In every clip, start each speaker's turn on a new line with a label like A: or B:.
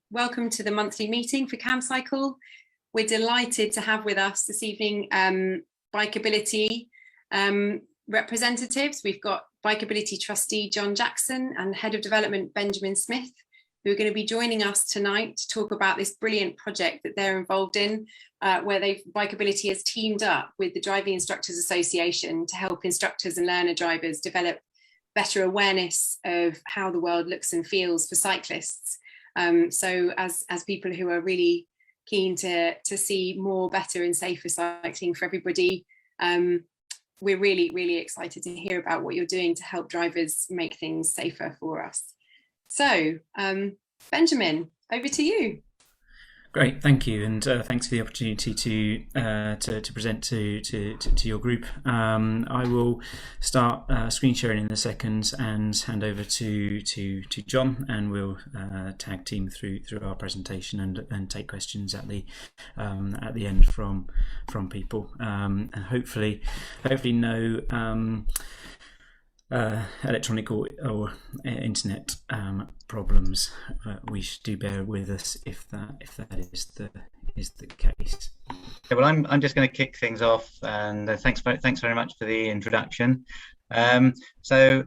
A: welcome to the monthly meeting for Camcycle. We're delighted to have with us this evening Bikeability representatives. We've got Bikeability Trustee John Jackson and Head of Development Benjamin Smith, who are going to be joining us tonight to talk about this brilliant project that they're involved in, where Bikeability has teamed up with the Driving Instructors Association to help instructors and learner drivers develop better awareness of how the world looks and feels for cyclists. So as people who are really keen to see more, better and safer cycling for everybody, we're really excited to hear about what you're doing to help drivers make things safer for us. So Benjamin, over to you.
B: Great, thank you, and thanks for the opportunity to present to your group. I will start screen sharing in a second and hand over to John, and we'll tag team through our presentation and take questions at the end from people, and hopefully no electronic or internet problems. We do bear with us if that is the case.
C: Yeah, well, I'm just going to kick things off, and thanks very much for the introduction. So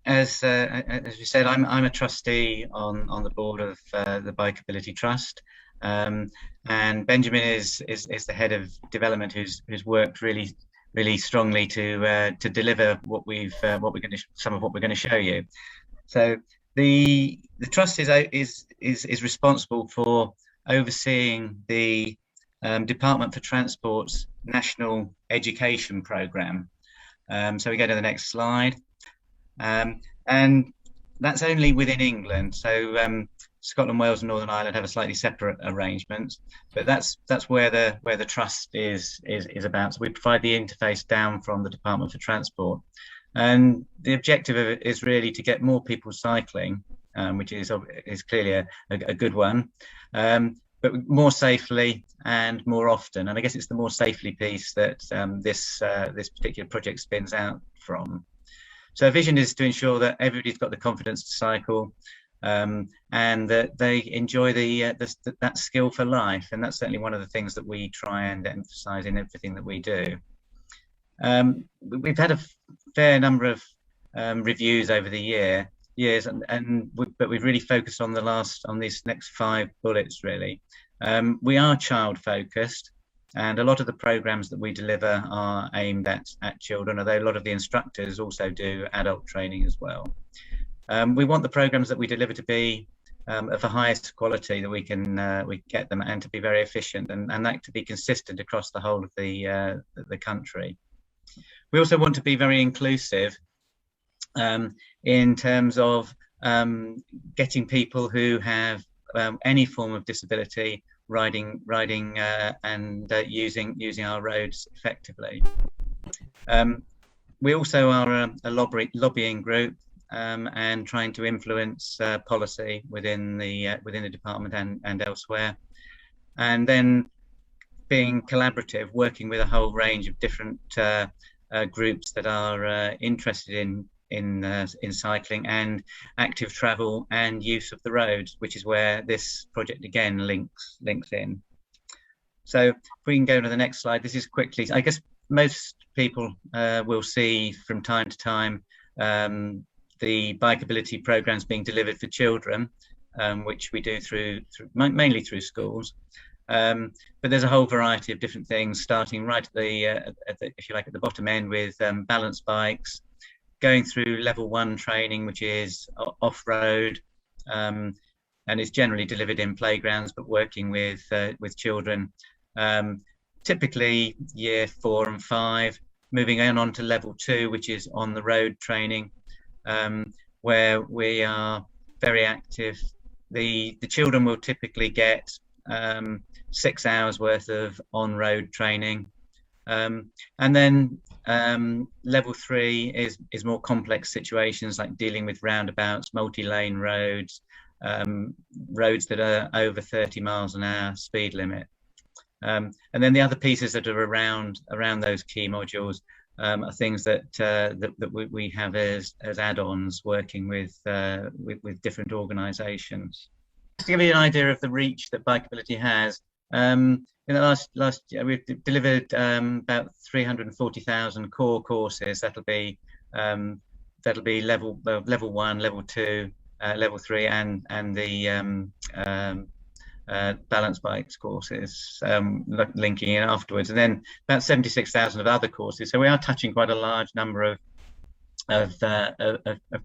C: as we said, I'm a trustee on the board of the Bikeability Trust, and Benjamin is the head of development, who's worked really strongly to deliver some of what we're going to show you. So the trust is responsible for overseeing the Department for Transport's national education programme. So we go to the next slide, and that's only within England. So Scotland, Wales and Northern Ireland have a slightly separate arrangement, but that's where the trust is about. So we provide the interface down from the Department for Transport, and the objective of it is really to get more people cycling, which is clearly a good one, but more safely and more often. And I guess it's the more safely piece that this particular project spins out from. So our vision is to ensure that everybody's got the confidence to cycle, and that they enjoy that skill for life, and that's certainly one of the things that we try and emphasize in everything that we do. We've had a fair number of reviews over the years, but we've really focused on these next 5 bullets really. We are child focused, and a lot of the programs that we deliver are aimed at children, although a lot of the instructors also do adult training as well. We want the programs that we deliver to be of the highest quality that we get them, and to be very efficient, and that to be consistent across the whole of the country. We also want to be very inclusive in terms of getting people who have any form of disability riding and using our roads effectively. We also are a lobbying group, and trying to influence policy within the department and elsewhere, and then being collaborative, working with a whole range of different groups that are interested in cycling and active travel and use of the roads, which is where this project again links in. So if we can go to the next slide. This is quickly, I guess most people will see from time to time the Bikeability programs being delivered for children, which we do mainly through schools. But there's a whole variety of different things, starting right at the bottom end with balance bikes, going through level 1 training, which is off-road, and is generally delivered in playgrounds, but working with children, typically year 4 and 5, moving on to level 2, which is on the road training, where we are very active. The children will typically get 6 hours worth of on-road training, and then level 3 is more complex situations, like dealing with roundabouts, multi-lane roads, roads that are over 30 miles an hour speed limit, and then the other pieces that are around those key modules are things that we have as add-ons, working with different organisations. to give you an idea of the reach that Bikeability has, in the last year we've delivered about 340,000 core courses. That'll be level 1, level 2, level 3, and the balance bikes courses, linking in afterwards, and then about 76,000 of other courses. So we are touching quite a large number of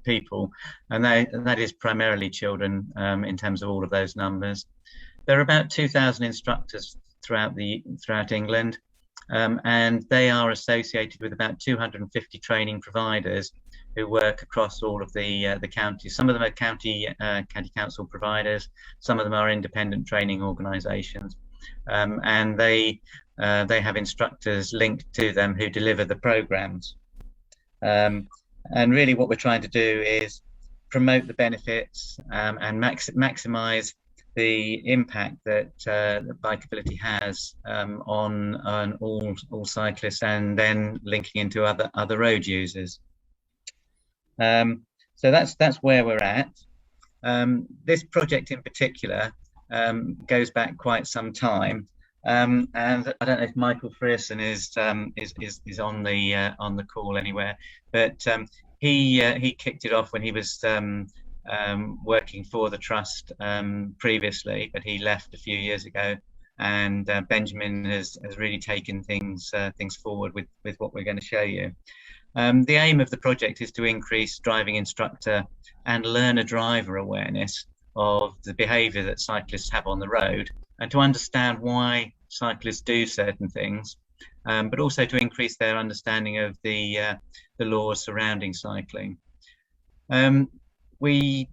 C: people, and that is primarily children in terms of all of those numbers. There are about 2,000 instructors throughout England, and they are associated with about 250 training providers who work across all of the counties. Some of them are county council providers, some of them are independent training organisations, and they have instructors linked to them who deliver the programmes. And really what we're trying to do is promote the benefits and maximise the impact that Bikeability has on all cyclists, and then linking into other road users. So that's where we're at. This project in particular goes back quite some time, and I don't know if Michael Frierson is on the call anywhere, but he kicked it off when he was working for the trust previously, but he left a few years ago, and Benjamin has really taken things forward with what we're going to show you. The aim of the project is to increase driving instructor and learner driver awareness of the behaviour that cyclists have on the road, and to understand why cyclists do certain things, but also to increase their understanding of the laws surrounding cycling. We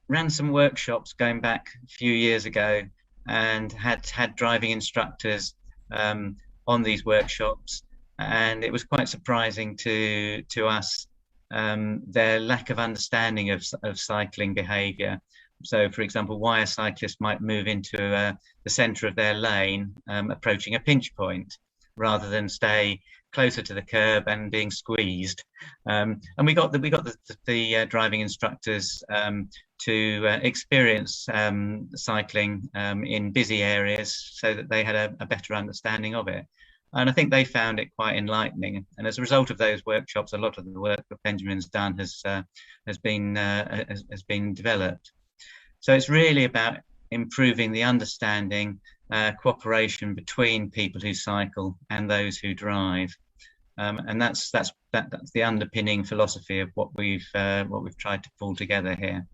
C: ran some workshops going back a few years ago, and had driving instructors on these workshops, and it was quite surprising to us their lack of understanding of cycling behaviour. So, for example, why a cyclist might move into the centre of their lane, approaching a pinch point, rather than stay closer to the curb and being squeezed. And we got the driving instructors to experience cycling in busy areas, so that they had a better understanding of it. And I think they found it quite enlightening. And as a result of those workshops, a lot of the work that Benjamin's done has been developed. So it's really about improving the understanding, cooperation between people who cycle and those who drive, and that's the underpinning philosophy of what we've tried to pull together here.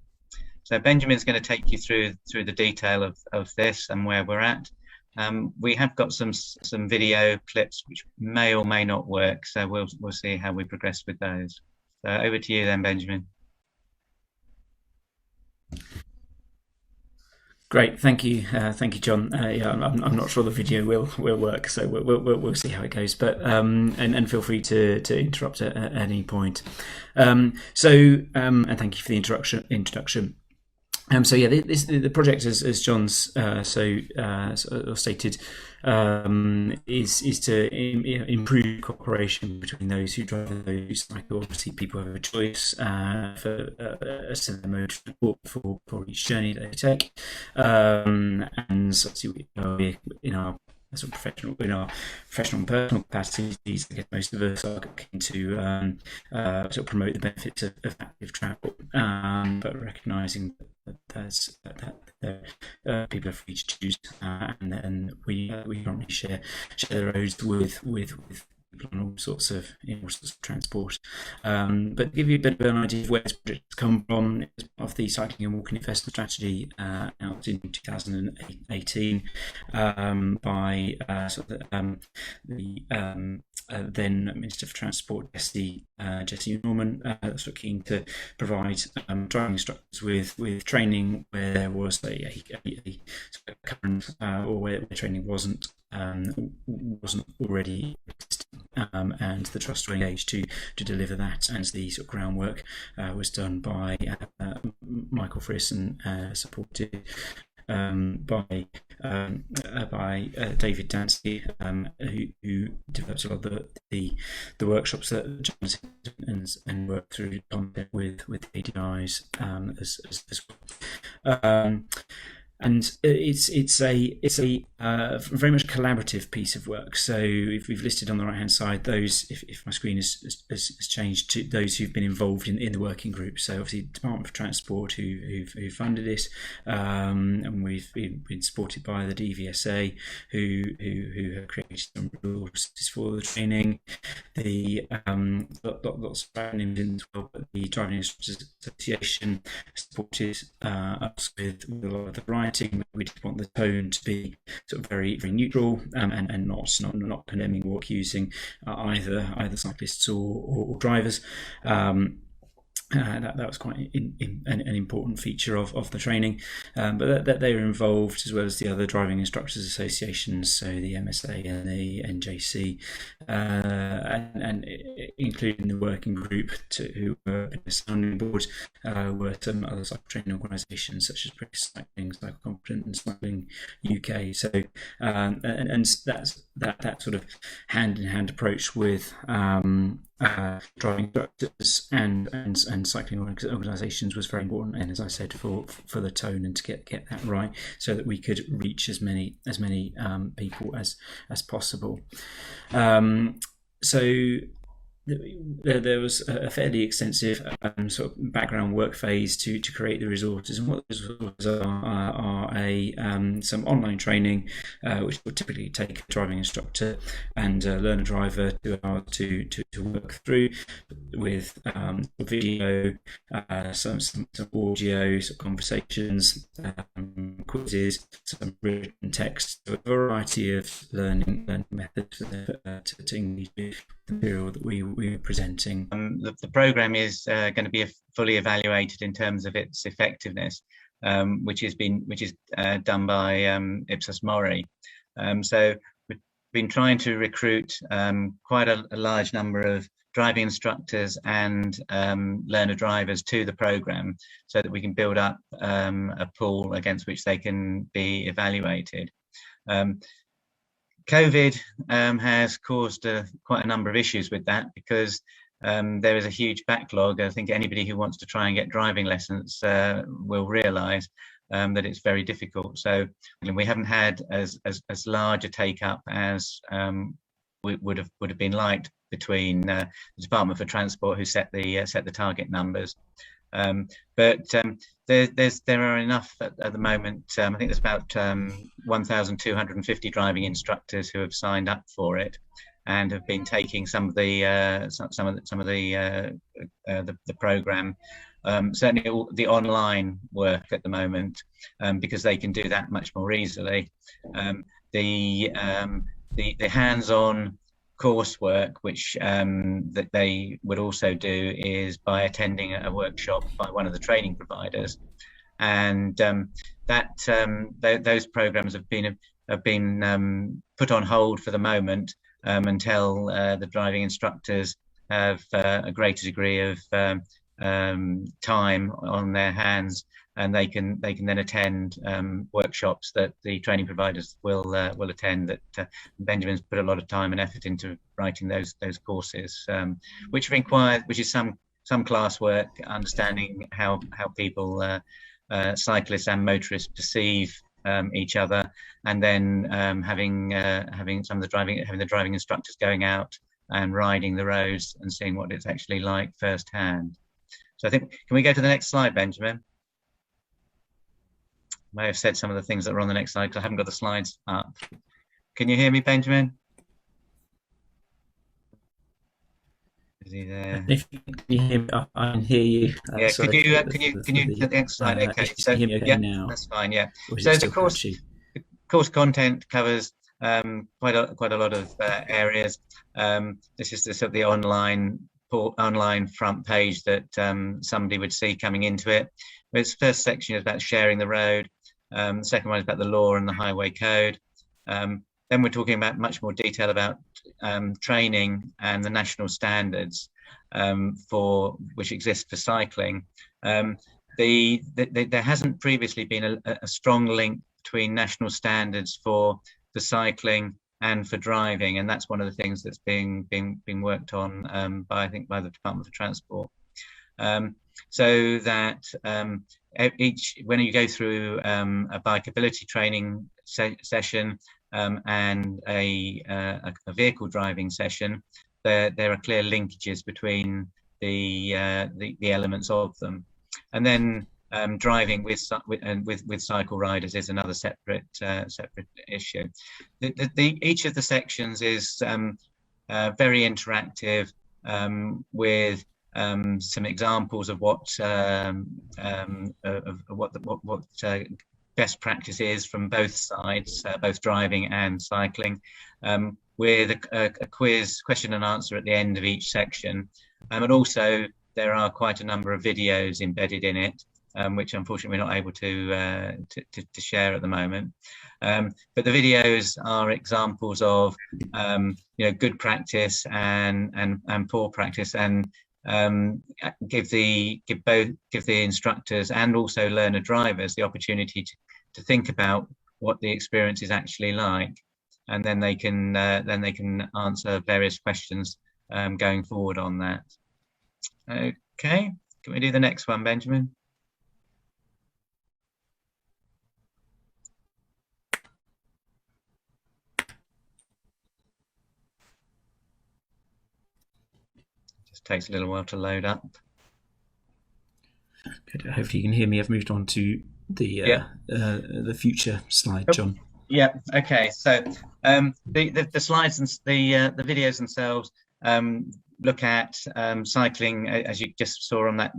C: So Benjamin's going to take you through the detail of this and where we're at. We have got some video clips which may or may not work, so we'll see how we progress with those. So over to you then, Benjamin.
B: Great, thank you, John. Yeah, I'm not sure the video will work, so we'll see how it goes. But and feel free to interrupt at any point. And thank you for the introduction. So yeah, the project, as John's stated, is to improve cooperation between those who drive and those who cycle. Obviously, people have a choice for a similar mode of transport for each journey they take, and obviously we in our professional and personal capacities, I guess most of us are keen to sort of promote the benefits of active travel, but recognising that people are free to choose, and then we currently share the roads with people on all sorts of transport. But to give you a bit of an idea of where this project has come from, it was part of the Cycling and Walking Investment Strategy out in 2018 by the then Minister for Transport, Jesse Norman, sort of keen to provide driving instructors with training where there was a current or where training wasn't already existing, and the trust were engaged to deliver that, and the sort of groundwork was done by Michael Frierson, supported by David Dancy, who developed a lot of the workshops that John and worked through content with ADIs as And it's a very much collaborative piece of work. So if we've listed on the right hand side those, if my screen has changed, to those who've been involved in the working group. So obviously Department for Transport who funded it, and we've been supported by the DVSA who have created some resources for the training. The lots of acronyms as well, but the Driving Instructors Association supported us with a lot of the writing. We just want the tone to be sort of very, very neutral, and not condemning or accusing either cyclists or drivers. That was quite an important feature of the training, but that they were involved, as well as the other driving instructors associations, so the MSA and the NJC, and including the working group who were in the sounding board, were some other cycle training organisations such as British Cycling, Cycle Confident, and Cycling UK. So and that's that sort of hand-in-hand approach with driving instructors and cycling organisations was very important, and as I said, for the tone and to get that right, so that we could reach as many people as possible. So there was a fairly extensive sort of background work phase to create the resources, and what those resources are some online training, which would typically take a driving instructor and learner driver 2 hours to work through, with video, some audio, some conversations, quizzes, some written text, so a variety of learning methods to English material that we were presenting.
C: The programme is going to be fully evaluated in terms of its effectiveness, which is done by Ipsos Mori. So we've been trying to recruit quite a large number of driving instructors and learner drivers to the programme, so that we can build up a pool against which they can be evaluated. COVID has caused quite a number of issues with that, because there is a huge backlog. I think anybody who wants to try and get driving lessons will realise that it's very difficult. So we haven't had as large a take up as would have been liked between the Department for Transport, who set the target numbers. But there are enough at the moment. I think there's about 1,250 driving instructors who have signed up for it, and have been taking some of the program. Certainly all the online work at the moment, because they can do that much more easily. The hands-on coursework, which that they would also do, is by attending a workshop by one of the training providers, and those programs have been put on hold for the moment, until the driving instructors have a greater degree of time on their hands, and they can then attend workshops that the training providers will attend. That Benjamin's put a lot of time and effort into writing those courses, which is some classwork, understanding how people, cyclists and motorists, perceive each other, and then having the driving instructors going out and riding the roads and seeing what it's actually like firsthand. So I think, can we go to the next slide, Benjamin? I may have said some of the things that are on the next slide because I haven't got the slides up. Can you hear me, Benjamin? Is he there?
B: If you hear me, I can hear you.
C: Yeah, can you the next slide? Okay, so yeah, now. That's fine. Yeah. So the course content covers quite a lot of areas. This is the online front page that somebody would see coming into it. Its first section is about sharing the road. The second one is about the law and the highway code. Then we're talking about much more detail about training and the national standards which exist for cycling. There hasn't previously been a strong link between national standards for cycling and for driving, and that's one of the things that's being worked on by the Department for Transport. so that when you go through a bikeability training session and a vehicle driving session, there are clear linkages between the elements of them. And then driving with cycle riders is another separate issue. Each of the sections is very interactive, with some examples of what best practice is from both sides, both driving and cycling, with a quiz, question and answer at the end of each section. And also there are quite a number of videos embedded in it, which unfortunately we're not able to share at the moment. But the videos are examples of good practice and poor practice, and give the instructors and also learner drivers the opportunity to think about what the experience is actually like, and then they can answer various questions going forward on that. Okay, can we do the next one, Benjamin? Just takes a little while to load up.
B: Good. Hopefully you can hear me. I've moved on to the future slide, John.
C: Yeah. Okay. So the slides and the videos themselves look at cycling, as you just saw on that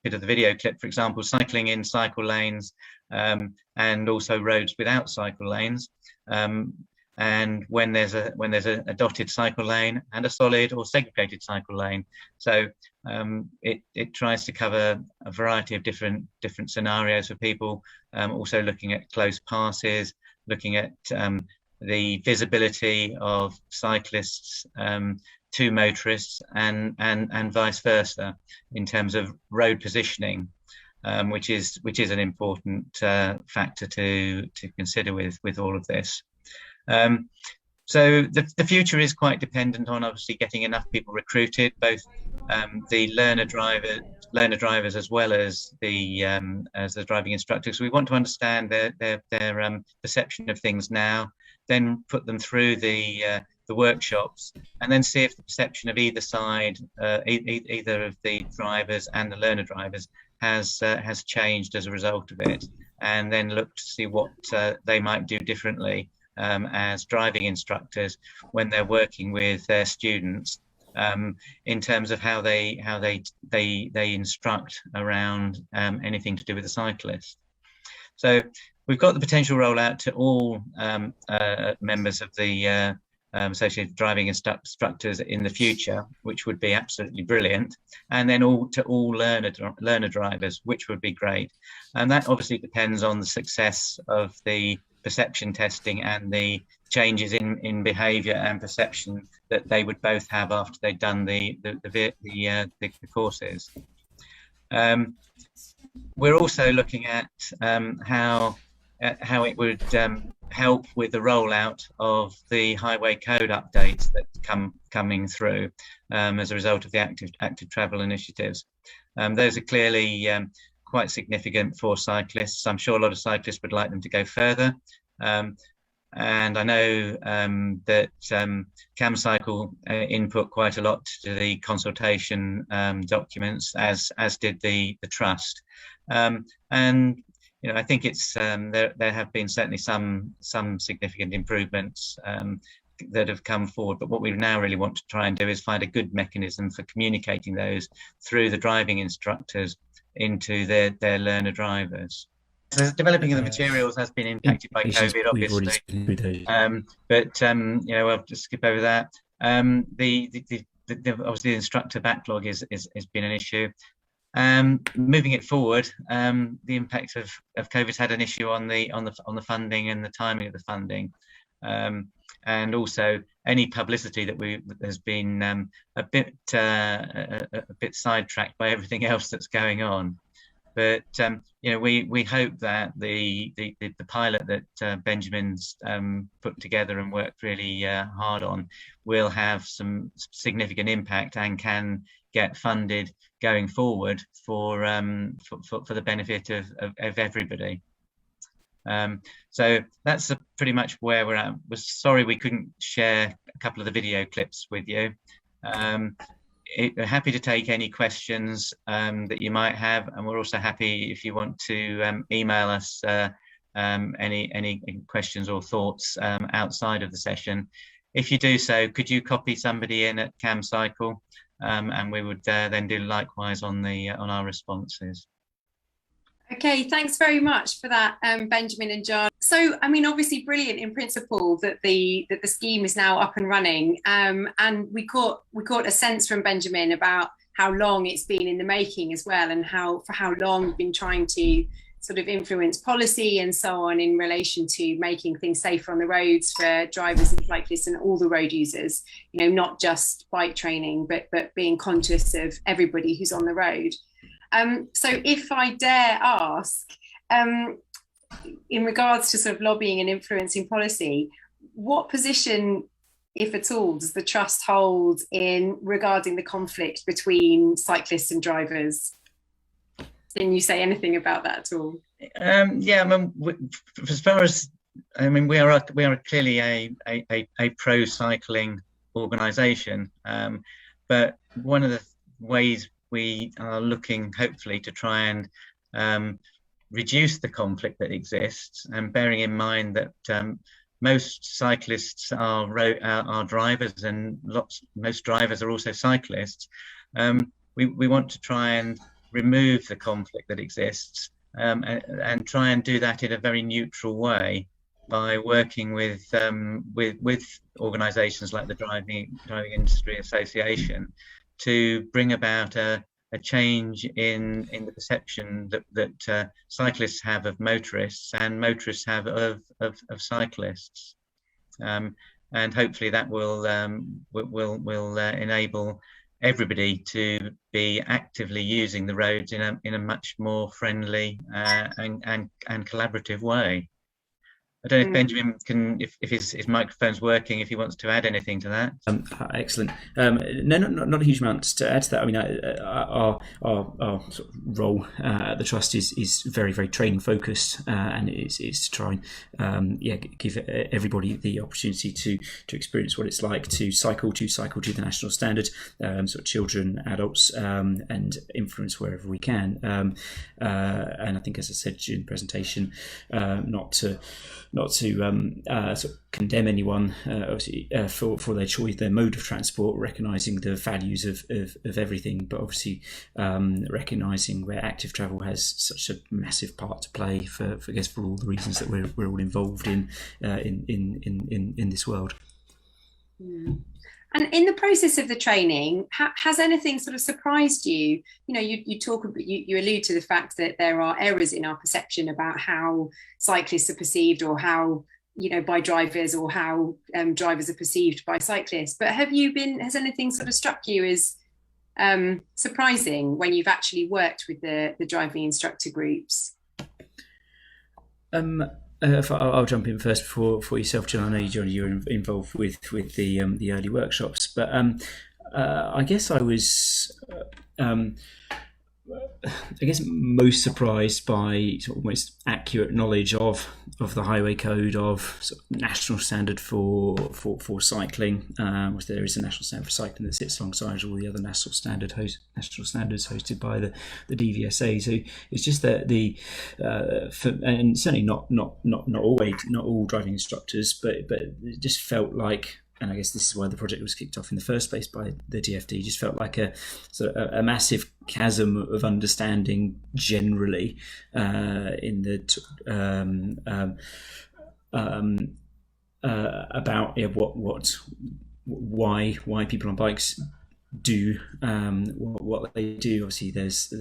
C: bit of the video clip, for example, cycling in cycle lanes, and also roads without cycle lanes, and when there's a dotted cycle lane and a solid or segregated cycle lane. So it tries to cover a variety of different scenarios for people, also looking at close passes, looking at the visibility of cyclists to motorists, and vice versa in terms of road positioning, which is an important factor to consider with all of this. So the future is quite dependent on obviously getting enough people recruited, both the learner drivers as well as the driving instructors. We want to understand their perception of things now, then put them through the workshops, and then see if the perception of either side, either of the drivers and the learner drivers, has changed as a result of it, and then look to see what they might do differently as driving instructors when they're working with their students, in terms of how they instruct around anything to do with the cyclist. So we've got the potential rollout to all members of the associated driving instructors in the future, which would be absolutely brilliant, and then to all learner drivers, which would be great. And that obviously depends on the success of the perception testing and the changes in behaviour and perception that they would both have after they'd done the courses. We're also looking at how it would help with the rollout of the highway code updates that coming through as a result of the active travel initiatives. Those are clearly quite significant for cyclists. I'm sure a lot of cyclists would like them to go further. And I know that Camcycle input quite a lot to the consultation documents, as did the Trust. And I think it's there have been certainly some significant improvements that have come forward, but what we now really want to try and do is find a good mechanism for communicating those through the driving instructors into their learner drivers. So the developing of the materials has been impacted by COVID, obviously. We'll just skip over that. Obviously the instructor backlog has been an issue. Moving it forward, the impact of COVID's had an issue on the funding and the timing of the funding, and also any publicity that has been a bit sidetracked by everything else that's going on. But we hope that the pilot that Benjamin's put together and worked really hard on will have some significant impact and can get funded going forward for the benefit of everybody. So that's pretty much where we're at. We're sorry we couldn't share a couple of the video clips with you. Happy to take any questions that you might have, and we're also happy if you want to email us any questions or thoughts outside of the session. If you do so, could you copy somebody in at Camcycle, and we would then do likewise on our responses.
A: Okay, thanks very much for that, Benjamin and John. So, I mean, obviously brilliant in principle that the scheme is now up and running. And we caught a sense from Benjamin about how long it's been in the making as well, and for how long we've been trying to sort of influence policy and so on in relation to making things safer on the roads for drivers and cyclists and all the road users, not just bike training, but being conscious of everybody who's on the road. So if I dare ask, in regards to sort of lobbying and influencing policy, what position, if at all, does the Trust hold regarding the conflict between cyclists and drivers? Can you say anything about that at all?
C: Yeah, I mean, as far as we are clearly a pro cycling organisation, but one of the ways we are looking, hopefully, to try and reduce the conflict that exists, and bearing in mind that most cyclists are drivers, and most drivers are also cyclists. We want to try and remove the conflict that exists, and try and do that in a very neutral way by working with organisations like the Driving Industry Association to bring about a change in the perception that cyclists have of motorists and motorists have of cyclists, and hopefully that will enable everybody to be actively using the roads in a much more friendly and collaborative way. I don't know if Benjamin can, if his microphone's working, if he wants to add anything to that.
B: Excellent. No, not a huge amount to add to that. I mean, our sort of role at the Trust is very, very training focused, and it's to try and give everybody the opportunity to experience what it's like to cycle to the national standard, sort of children, adults, and influence wherever we can. And I think, as I said during the presentation, not to sort of condemn anyone obviously for their choice, their mode of transport, recognising the values of everything, but obviously recognising where active travel has such a massive part to play for I guess for all the reasons that we're all involved in this world.
A: Yeah. And in the process of the training, has anything sort of surprised you? You allude to the fact that there are errors in our perception about how cyclists are perceived, or how, by drivers, or how drivers are perceived by cyclists. But has anything sort of struck you as surprising when you've actually worked with the driving instructor groups?
B: I'll jump in first for yourself, John. I know, John, you're involved with the early workshops, but I guess I was most surprised by sort of almost accurate knowledge of the highway code, of sort of national standard for cycling. Which there is a national standard for cycling that sits alongside all the other national standards hosted by the DVSA. So it's just that and certainly not all driving instructors, but it just felt like, and I guess this is why the project was kicked off in the first place by the DFD, just felt like a massive chasm of understanding generally in the about why people on bikes do what they do. Obviously, there's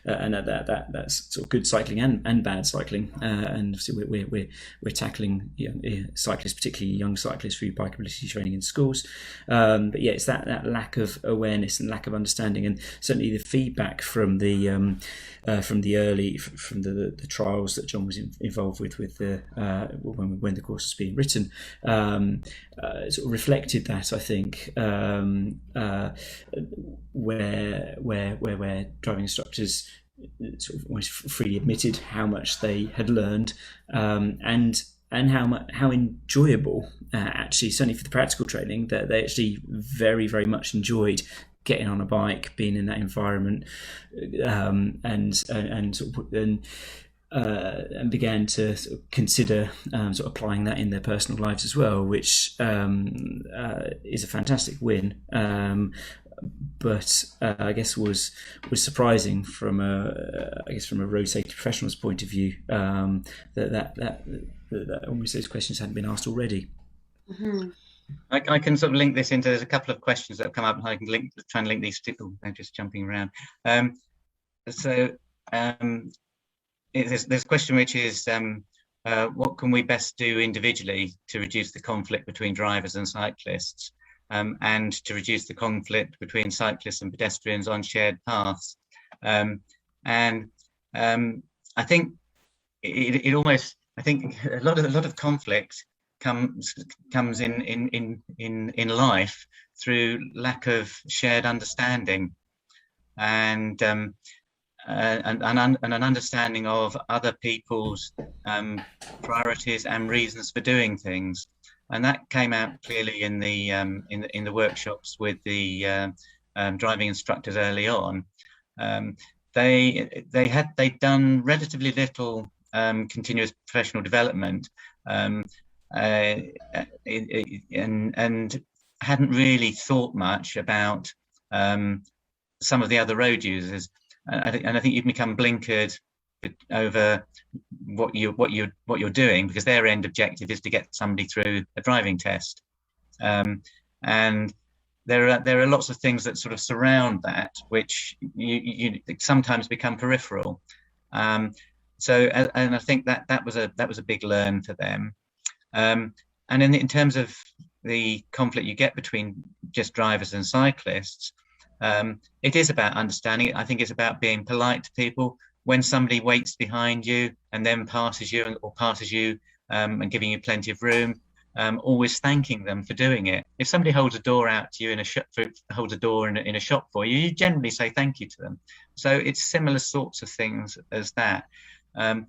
B: and that's sort of good cycling and bad cycling, and obviously we're tackling cyclists, particularly young cyclists, through bikeability training in schools. But yeah, it's that lack of awareness and lack of understanding, and certainly the feedback from the trials that John was involved with the when the course was being written, sort of reflected that, I think. Where driving instructors sort of almost freely admitted how much they had learned, and how enjoyable, actually, certainly for the practical training, that they actually very, very much enjoyed getting on a bike, being in that environment, and began to sort of consider sort of applying that in their personal lives as well, which is a fantastic win. But I guess was surprising from a road safety professional's point of view, that almost those questions hadn't been asked already.
A: Mm-hmm.
C: I can sort of link this into, there's a couple of questions that have come up, and I can try and link these two. I'm just jumping around. There's a question which is, what can we best do individually to reduce the conflict between drivers and cyclists, and to reduce the conflict between cyclists and pedestrians on shared paths? I think it almost, I think a lot of conflict comes in life through lack of shared understanding, and an understanding of other people's priorities and reasons for doing things, and that came out clearly in the workshops with the driving instructors early on. They'd done relatively little continuous professional development, and hadn't really thought much about some of the other road users. And I think you can become blinkered over what you're doing, because their end objective is to get somebody through a driving test, and there are lots of things that sort of surround that, which you sometimes become peripheral. So I think that was a big learn for them. And in terms of the conflict you get between just drivers and cyclists, it is about understanding. I think it's about being polite to people. When somebody waits behind you and then passes you, and giving you plenty of room, always thanking them for doing it. If somebody holds a door out to you in a shop for you, you generally say thank you to them. So it's similar sorts of things as that.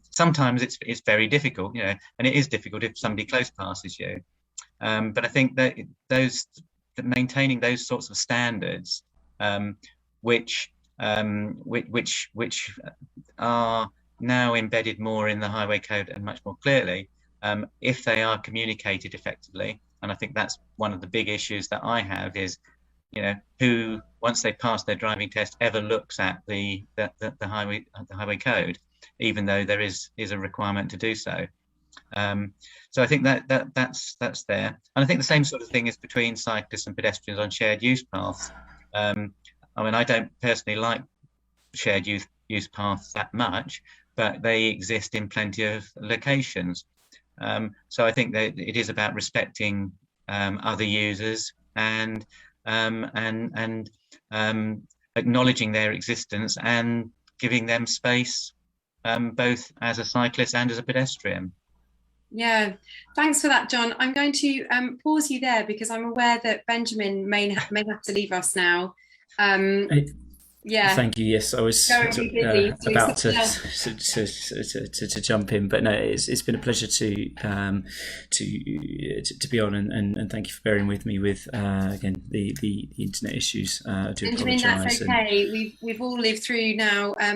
C: Sometimes it's very difficult, and it is difficult if somebody close passes you. But I think that maintaining those sorts of standards, which are now embedded more in the highway code and much more clearly, if they are communicated effectively. And I think that's one of the big issues that I have is, who, once they pass their driving test, ever looks at the highway code, even though there is a requirement to do so. So I think that's there. And I think the same sort of thing is between cyclists and pedestrians on shared use paths. I don't personally like shared use paths that much, but they exist in plenty of locations. So I think that it is about respecting other users and acknowledging their existence and giving them space, both as a cyclist and as a pedestrian.
A: Yeah, thanks for that, John. I'm going to pause you there because I'm aware that Benjamin may have to leave us now. Yeah.
B: Thank you. Yes, I was about to jump in, but no, it's been a pleasure to be on, and thank you for bearing with me with again the internet issues. I do apologise.
A: That's okay. We've all lived through now, a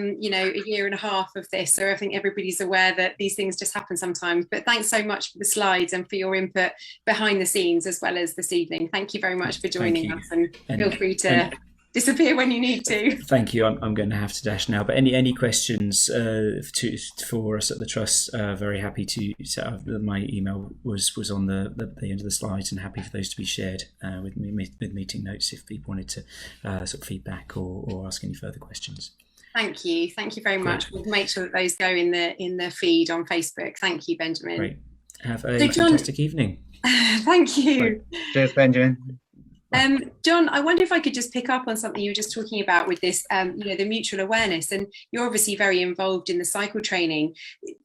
A: year and a half of this, so I think everybody's aware that these things just happen sometimes. But thanks so much for the slides and for your input behind the scenes as well as this evening. Thank you very much for joining us, and feel free to. disappear when you need to.
B: Thank you. I'm going to have to dash now. But any questions for us at the Trust? Very happy to set up. My email was on the end of the slides, and happy for those to be shared with meeting notes if people wanted to sort of feedback or ask any further questions.
A: Thank you very much. We'll make sure that those go in the feed on Facebook. Thank you, Benjamin.
B: Great. Have a fantastic evening.
A: Thank you.
C: Cheers, Benjamin.
A: John, I wonder if I could just pick up on something you were just talking about with this, the mutual awareness, and you're obviously very involved in the cycle training.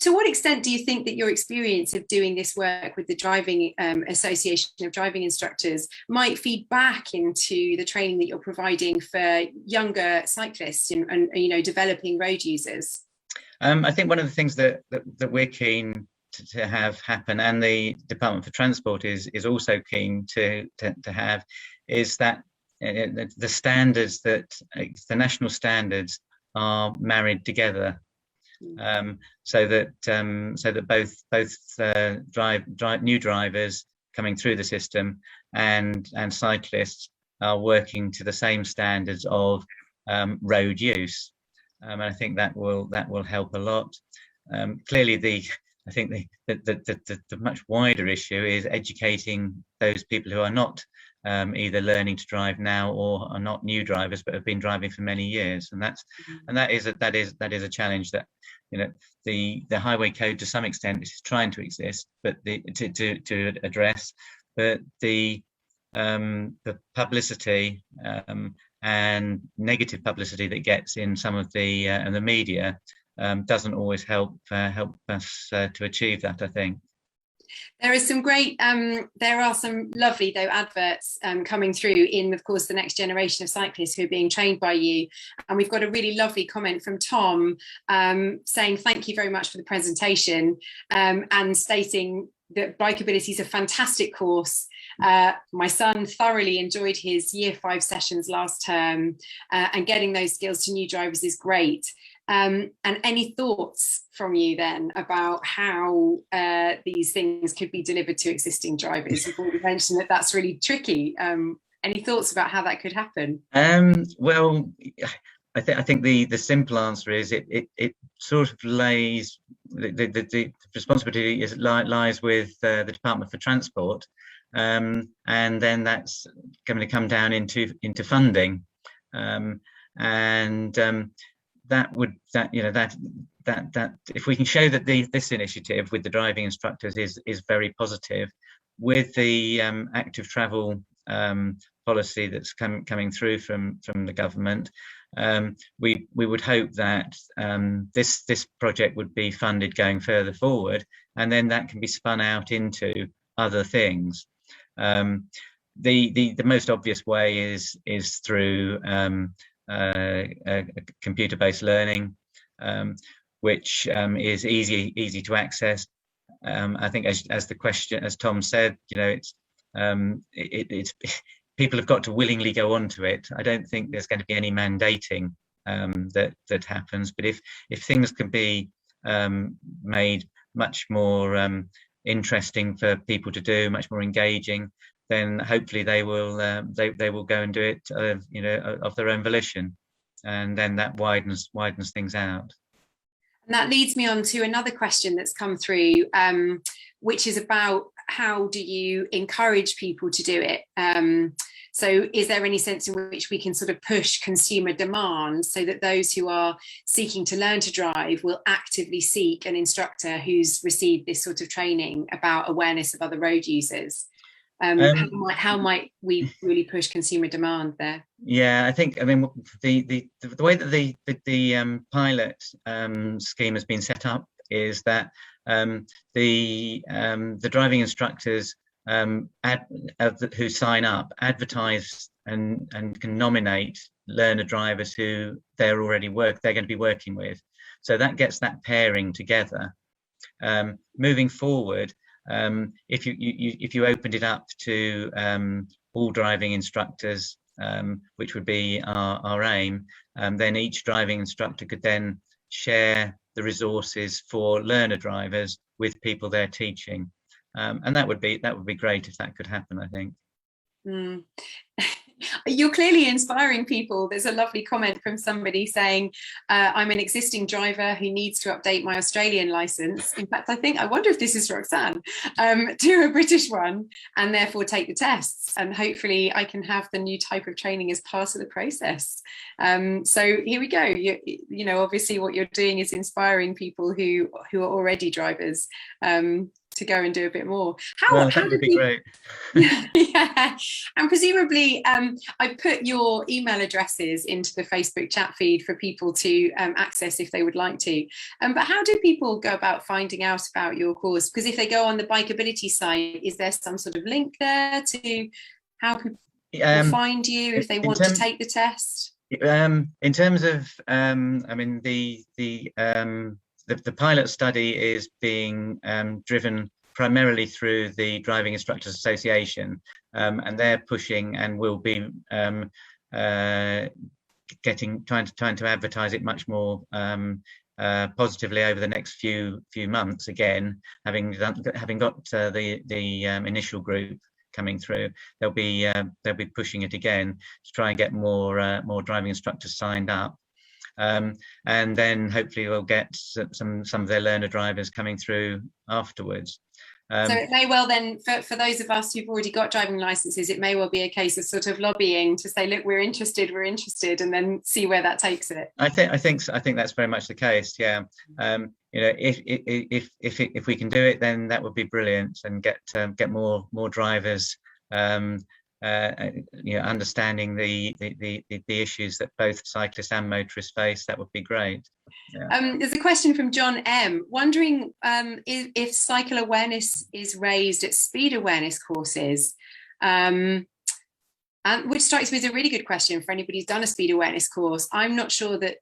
A: To what extent do you think that your experience of doing this work with the Driving Association of Driving Instructors might feed back into the training that you're providing for younger cyclists and developing road users?
C: I think one of the things that we're keen to have happen, and the Department for Transport is also keen to have, is that the standards, that the national standards are married together, so that both new drivers coming through the system and cyclists are working to the same standards of road use, and I think that will help a lot. Clearly, I think the much wider issue is educating those people who are not either learning to drive now or are not new drivers but have been driving for many years, and that is a challenge that the highway code to some extent is trying to exist, but to address, but the publicity and negative publicity that gets in some of the media doesn't always help us to achieve that, I think.
A: There is some great, there are some lovely though adverts coming through in, of course, the next generation of cyclists who are being trained by you. And we've got a really lovely comment from Tom saying thank you very much for the presentation, and stating that Bikeability is a fantastic course. My son thoroughly enjoyed his Year 5 sessions last term, and getting those skills to new drivers is great. And any thoughts from you then about how these things could be delivered to existing drivers? You've already mentioned that that's really tricky. Any thoughts about how that could happen?
C: Well, I think the simple answer is it sort of lays, the responsibility lies with the Department for Transport, and then that's going to come down into funding, that if we can show that this initiative with the driving instructors is very positive, with the active travel policy that's coming through from the government, we would hope that this project would be funded going further forward, and then that can be spun out into other things. The most obvious way is through computer-based learning, which is easy to access. I think as Tom said, it's people have got to willingly go onto it. I don't think there's going to be any mandating that happens, but if things can be made much more interesting for people to do, much more engaging, then hopefully they will go and do it of their own volition, and then that widens things out.
A: And that leads me on to another question that's come through, which is about how do you encourage people to do it? So is there any sense in which we can sort of push consumer demand so that those who are seeking to learn to drive will actively seek an instructor who's received this sort of training about awareness of other road users? How might we really push consumer demand there?
C: Yeah, I mean the way that the pilot scheme has been set up is that the driving instructors who sign up advertise and can nominate learner drivers who they're going to be working with, so that gets that pairing together. Moving forward, if you opened it up to all driving instructors, which would be our aim, then each driving instructor could then share the resources for learner drivers with people they're teaching, and that would be great if that could happen, I think.
A: You're clearly inspiring people. There's a lovely comment from somebody saying, I'm an existing driver who needs to update my Australian license. In fact, I wonder if this is Roxanne, to a British one, and therefore take the tests. And hopefully I can have the new type of training as part of the process. So here we go. You know, obviously what you're doing is inspiring people who are already drivers to go and do a bit more.
C: Well, that would be great.
A: Yeah, and presumably I put your email addresses into the Facebook chat feed for people to access if they would like to. But how do people go about finding out about your course? Because if they go on the Bikeability site, is there some sort of link there to how people find you if they want to take the test?
C: In terms of, I mean, the pilot study is being driven primarily through the Driving Instructors Association, and they're pushing and will be trying to advertise it much more positively over the next few months. Again, having got the initial group coming through, they'll be pushing it again to try and get more driving instructors signed up. And then hopefully we'll get some of their learner drivers coming through afterwards.
A: So it may well then, for those of us who've already got driving licenses, it may well be a case of sort of lobbying to say, look, we're interested, and then see where that takes it. I
C: think that's very much the case. Yeah. You know, if we can do it, then that would be brilliant, and get more drivers you know, understanding the issues that both cyclists and motorists face. That would be great. Yeah.
A: There's a question from John M, wondering if cycle awareness is raised at speed awareness courses, and which strikes me as a really good question for anybody who's done a speed awareness course. I'm not sure that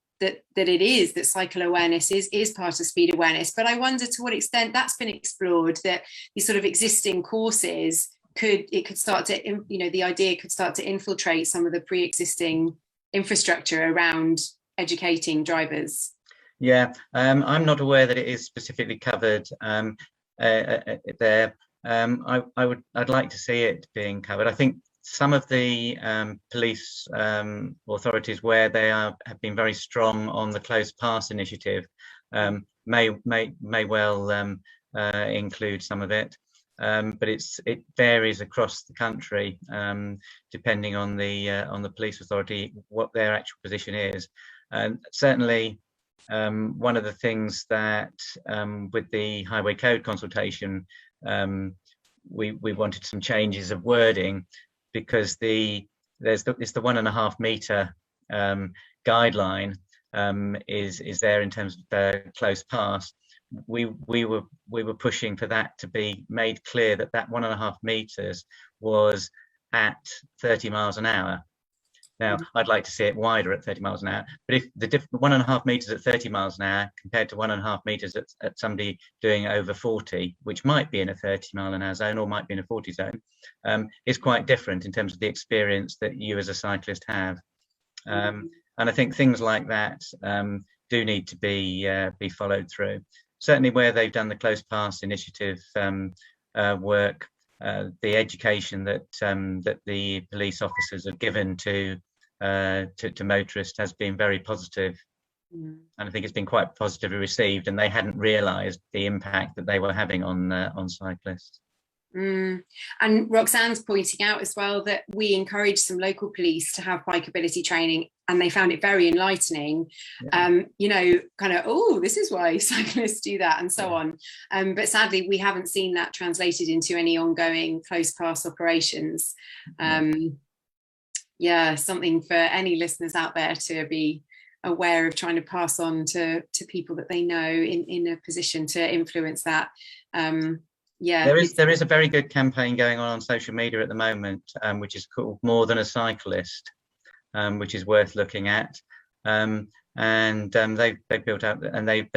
A: cycle awareness is part of speed awareness, but I wonder to what extent that's been explored, that these sort of existing courses could start to, you know, the idea could start to infiltrate some of the pre-existing infrastructure around educating drivers.
C: Yeah, I'm not aware that it is specifically covered there. I'd like to see it being covered. I think some of the police authorities, where they have been very strong on the closed pass initiative, may well include some of it. But it varies across the country, depending on the police authority, what their actual position is. And certainly, one of the things that with the Highway Code consultation, we wanted some changes of wording, because it's the 1.5 meter guideline is there in terms of the close pass. We were pushing for that to be made clear that 1.5 meters was at 30 miles an hour. Now, I'd like to see it wider at 30 miles an hour, but if the 1.5 meters at 30 miles an hour compared to 1.5 meters at somebody doing over 40, which might be in a 30 mile an hour zone or might be in a 40 zone, is quite different in terms of the experience that you as a cyclist have. And I think things like that do need to be followed through. Certainly where they've done the close pass initiative work, the education that the police officers have given to motorists has been very positive. And I think it's been quite positively received, and they hadn't realised the impact that they were having on cyclists.
A: And Roxanne's pointing out as well that we encouraged some local police to have bikeability training, and they found it very enlightening. Yeah. You know, kind of, oh, this is why cyclists do that, and so on. But sadly, we haven't seen that translated into any ongoing close pass operations. Yeah, something for any listeners out there to be aware of, trying to pass on to people that they know in a position to influence that. Yeah,
C: there is a very good campaign going on social media at the moment, which is called More Than a Cyclist, which is worth looking at. And they've built out, and they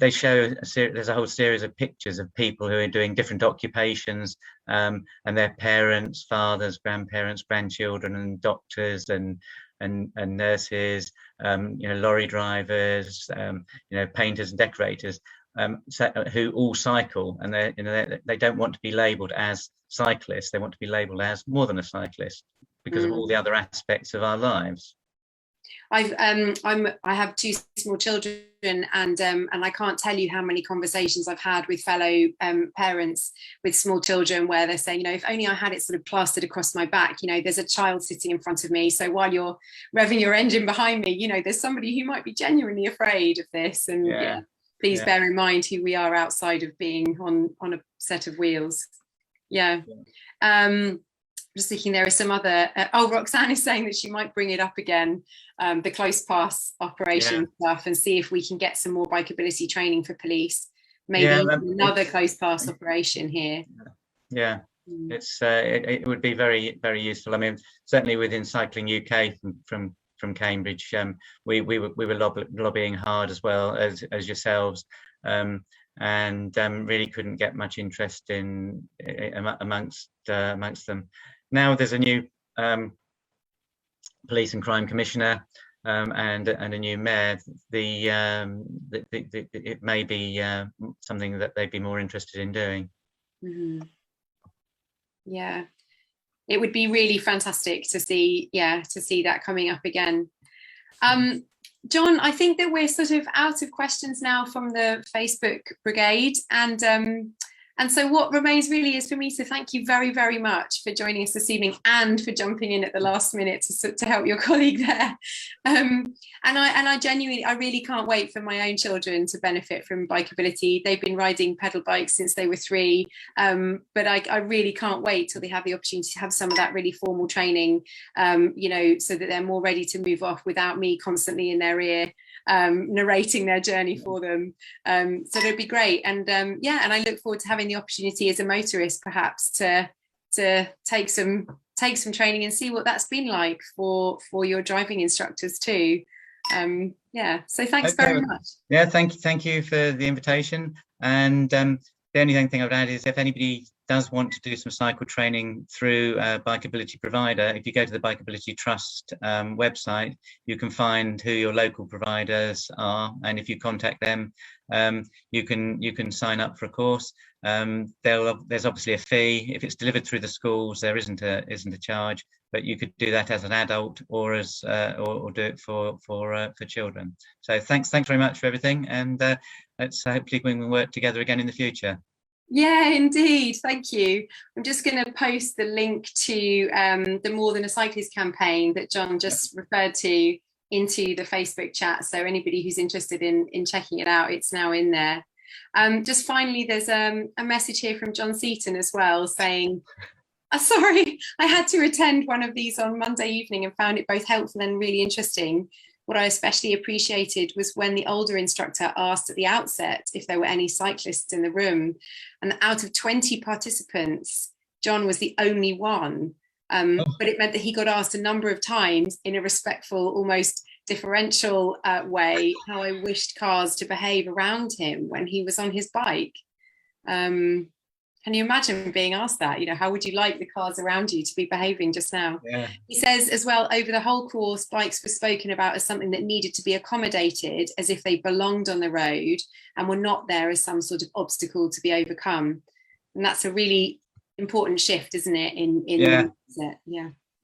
C: show there's a whole series of pictures of people who are doing different occupations, and their parents, fathers, grandparents, grandchildren, and doctors, and and nurses, lorry drivers, painters and decorators, who all cycle, and they don't want to be labelled as cyclists. They want to be labelled as more than a cyclist because of all the other aspects of our lives.
A: I have two small children, and I can't tell you how many conversations I've had with fellow parents with small children where they're saying, if only I had it sort of plastered across my back, there's a child sitting in front of me, so while you're revving your engine behind me, there's somebody who might be genuinely afraid of this, and please bear in mind who we are outside of being on a set of wheels. Just thinking there are some other Roxanne is saying that she might bring it up again, the close pass operation stuff, and see if we can get some more bikeability training for police, maybe another close pass operation here.
C: It's it would be very, very useful. I mean, certainly within Cycling UK from Cambridge, we were lobbying hard as well as yourselves, and really couldn't get much interest in amongst them. Now there's a new police and crime commissioner and a new mayor. It may be something that they'd be more interested in doing.
A: Yeah, it would be really fantastic to see that coming up again. John, I think that we're sort of out of questions now from the Facebook brigade, and so what remains really is for me to thank you very, very much for joining us this evening and for jumping in at the last minute to help your colleague there. And I genuinely, I really can't wait for my own children to benefit from Bikeability. They've been riding pedal bikes since they were 3, but I really can't wait till they have the opportunity to have some of that really formal training, so that they're more ready to move off without me constantly in their ear, narrating their journey for them. So it'd be great, and and I look forward to having the opportunity as a motorist perhaps to take some training and see what that's been like for your driving instructors too. So thanks very much.
C: Thank you for the invitation, and the only thing I would add is if anybody does want to do some cycle training through a Bikeability provider, if you go to the Bikeability Trust website, you can find who your local providers are, and if you contact them, you can sign up for a course. There's obviously a fee. If it's delivered through the schools, there isn't a charge, but you could do that as an adult or as or do it for children. So thanks very much for everything, and let's hopefully we can work together again in the future.
A: Yeah, indeed. Thank you. I'm just going to post the link to the More Than a Cyclist campaign that John just referred to into the Facebook chat. So anybody who's interested in checking it out, it's now in there. Just finally, there's a message here from John Seaton as well saying, sorry, I had to attend one of these on Monday evening and found it both helpful and really interesting. What I especially appreciated was when the older instructor asked at the outset if there were any cyclists in the room, and out of 20 participants, John was the only one. But it meant that he got asked a number of times in a respectful, almost differential way, how I wished cars to behave around him when he was on his bike. Can you imagine being asked that? How would you like the cars around you to be behaving just now? Yeah. He says as well, over the whole course, bikes were spoken about as something that needed to be accommodated, as if they belonged on the road and were not there as some sort of obstacle to be overcome. And that's a really important shift, isn't it? Yeah.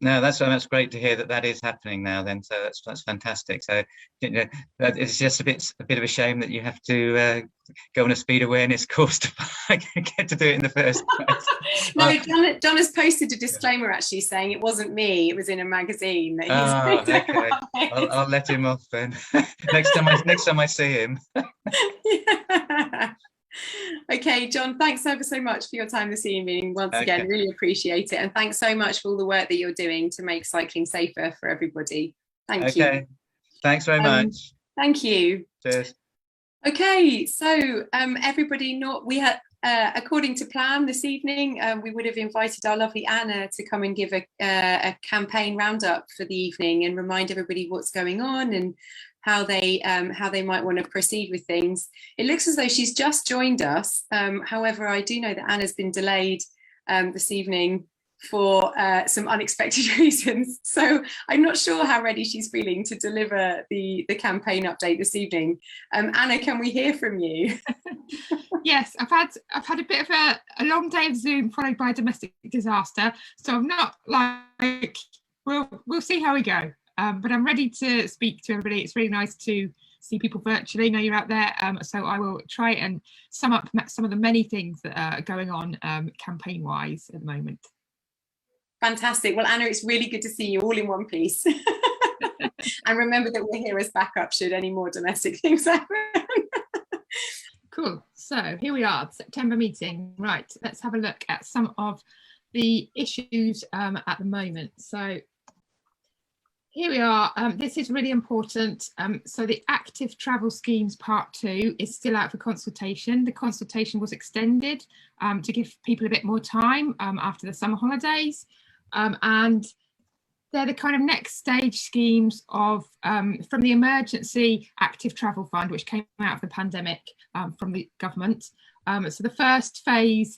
C: No, that's great to hear that is happening now. Then, so that's fantastic. So, it's just a bit of a shame that you have to go on a speed awareness course to get to do it in the first place.
A: No, John has posted a disclaimer actually saying it wasn't me; it was in a magazine. That he's
C: okay. I'll let him off then. next time I see him.
A: Yeah. Okay, John, thanks ever so much for your time this evening. Once again, really appreciate it. And thanks so much for all the work that you're doing to make cycling safer for everybody. Thank you.
C: Okay, thanks very much.
A: Thank you.
C: Cheers.
A: Okay, so everybody, we had, according to plan this evening, we would have invited our lovely Anna to come and give a campaign roundup for the evening and remind everybody what's going on and how they might want to proceed with things. It looks as though she's just joined us. However, I do know that Anna's been delayed this evening for some unexpected reasons. So I'm not sure how ready she's feeling to deliver the campaign update this evening. Anna, can we hear from you?
D: Yes, I've had a bit of a long day of Zoom followed by a domestic disaster, so I'm not like, we'll see how we go. But I'm ready to speak to everybody. It's really nice to see people virtually. I know you're out there, so I will try and sum up some of the many things that are going on campaign-wise at the moment.
A: Fantastic. Well, Anna, it's really good to see you all in one piece. And remember that we're here as backup should any more domestic things happen.
D: Cool. So here we are, September meeting. Right, let's have a look at some of the issues at the moment. So here we are. This is really important. So the active travel schemes part 2 is still out for consultation. The consultation was extended to give people a bit more time after the summer holidays. And they're the kind of next stage schemes of from the emergency active travel fund, which came out of the pandemic from the government. So the first phase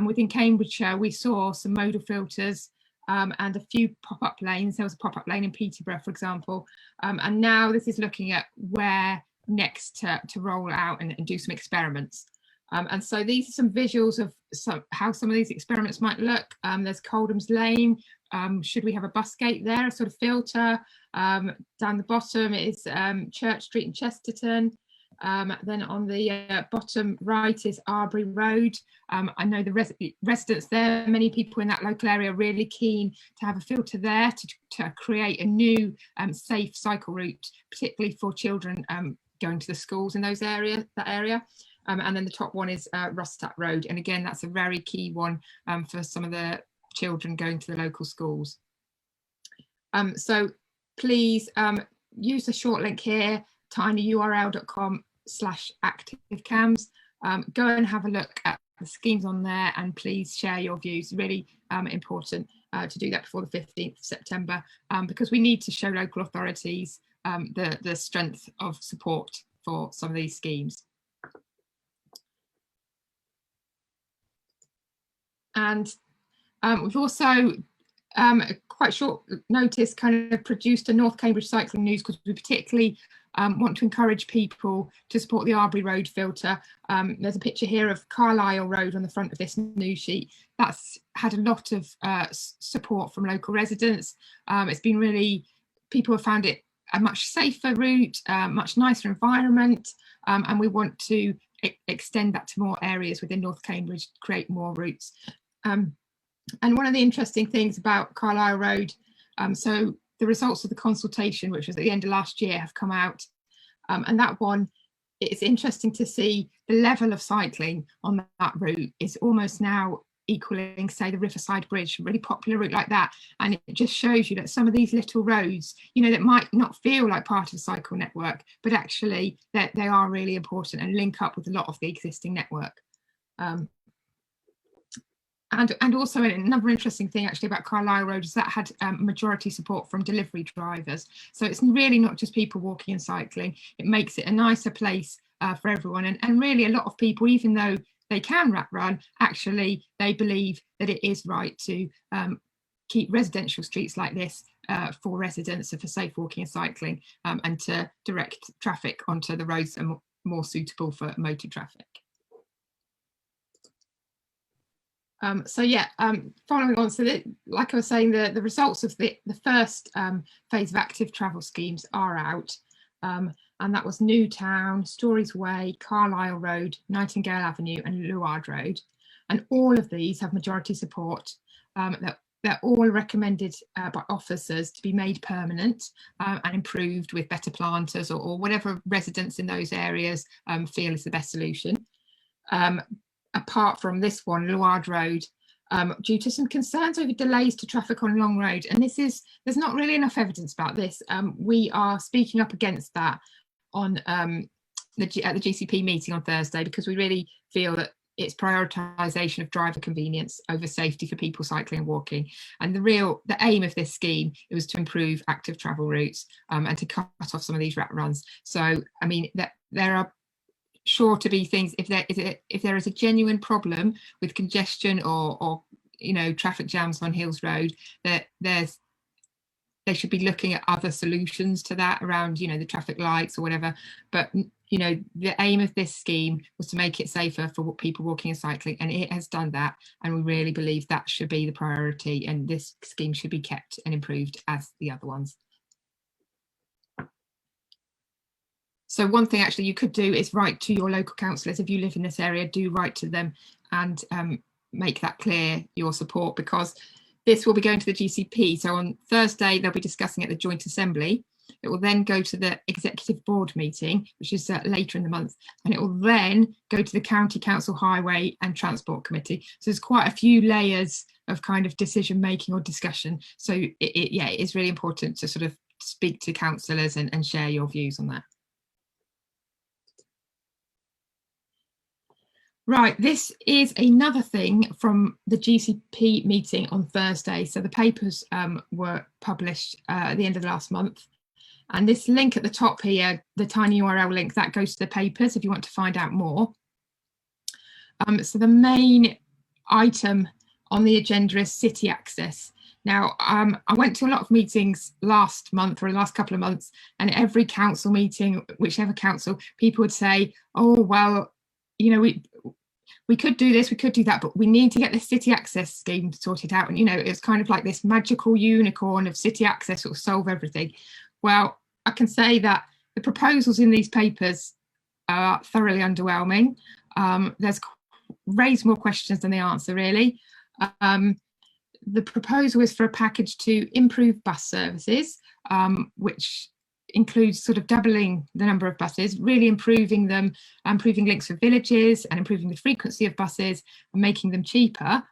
D: within Cambridgeshire, we saw some modal filters and a few pop-up lanes. There was a pop-up lane in Peterborough, for example. And now this is looking at where next to roll out and do some experiments. And so these are some visuals of how some of these experiments might look. There's Coldham's Lane. Should we have a bus gate there, a sort of filter? Down the bottom is Church Street in Chesterton. Then on the bottom right is Arbury Road. I know the residents there, many people in that local area are really keen to have a filter there to create a new safe cycle route, particularly for children going to the schools in that area. And then the top one is Rustat Road. And again, that's a very key one for some of the children going to the local schools. So please use the short link here, tinyurl.com/activecams. Go and have a look at the schemes on there and please share your views. Really important to do that before the 15th of September because we need to show local authorities the strength of support for some of these schemes. And we've also, quite short notice, kind of produced a North Cambridge cycling news because we particularly want to encourage people to support the Arbury Road filter. There's a picture here of Carlisle Road on the front of this news sheet. That's had a lot of support from local residents. It's been really, people have found it a much safer route, much nicer environment, and we want to extend that to more areas within North Cambridge, create more routes. And one of the interesting things about Carlisle Road, so the results of the consultation, which was at the end of last year, have come out. And that one, it's interesting to see the level of cycling on that route is almost now equaling, say, the Riverside Bridge, a really popular route like that. And it just shows you that some of these little roads, you know, that might not feel like part of the cycle network, but actually that they are really important and link up with a lot of the existing network. And also another interesting thing actually about Carlisle Road is that had majority support from delivery drivers. So it's really not just people walking and cycling. It makes it a nicer place for everyone. And really a lot of people, even though they can rat run, actually they believe that it is right to keep residential streets like this for residents and for safe walking and cycling and to direct traffic onto the roads that are more suitable for motor traffic. So yeah, following on, so that, like I was saying, the results of the first phase of active travel schemes are out, and that was Newtown, Stories Way, Carlisle Road, Nightingale Avenue and Luard Road, and all of these have majority support. They're all recommended by officers to be made permanent and improved with better planters or whatever residents in those areas feel is the best solution. Apart from this one, Luard Road, due to some concerns over delays to traffic on Long Road. And there's not really enough evidence about this. We are speaking up against that on at the GCP meeting on Thursday, because we really feel that it's prioritisation of driver convenience over safety for people cycling and walking. And the aim of this scheme was to improve active travel routes and to cut off some of these rat runs. So, I mean, there are sure to be things, if there is a genuine problem with congestion or you know, traffic jams on Hills Road, that they should be looking at other solutions to that around, you know, the traffic lights or whatever. But, you know, the aim of this scheme was to make it safer for people walking and cycling, and it has done that. And we really believe that should be the priority, and this scheme should be kept and improved as the other ones. So one thing actually you could do is write to your local councillors. If you live in this area, do write to them and make that clear, your support, because this will be going to the GCP. So on Thursday, they'll be discussing at the Joint Assembly. It will then go to the Executive Board meeting, which is later in the month, and it will then go to the County Council Highway and Transport Committee. So there's quite a few layers of kind of decision making or discussion. So it is really important to sort of speak to councillors and share your views on that. Right, this is another thing from the GCP meeting on Thursday. So the papers were published at the end of last month. And this link at the top here, the tiny URL link, that goes to the papers if you want to find out more. So the main item on the agenda is city access. Now, I went to a lot of meetings last month or the last couple of months, and every council meeting, whichever council, people would say, oh, well, you know, we could do this, we could do that, but we need to get the city access scheme sorted out. And, you know, it's kind of like this magical unicorn of city access will solve everything. Well, I can say that the proposals in these papers are thoroughly underwhelming. There's raised more questions than they answer, really. The proposal is for a package to improve bus services, which includes sort of doubling the number of buses, really improving them, improving links for villages and improving the frequency of buses and making them cheaper.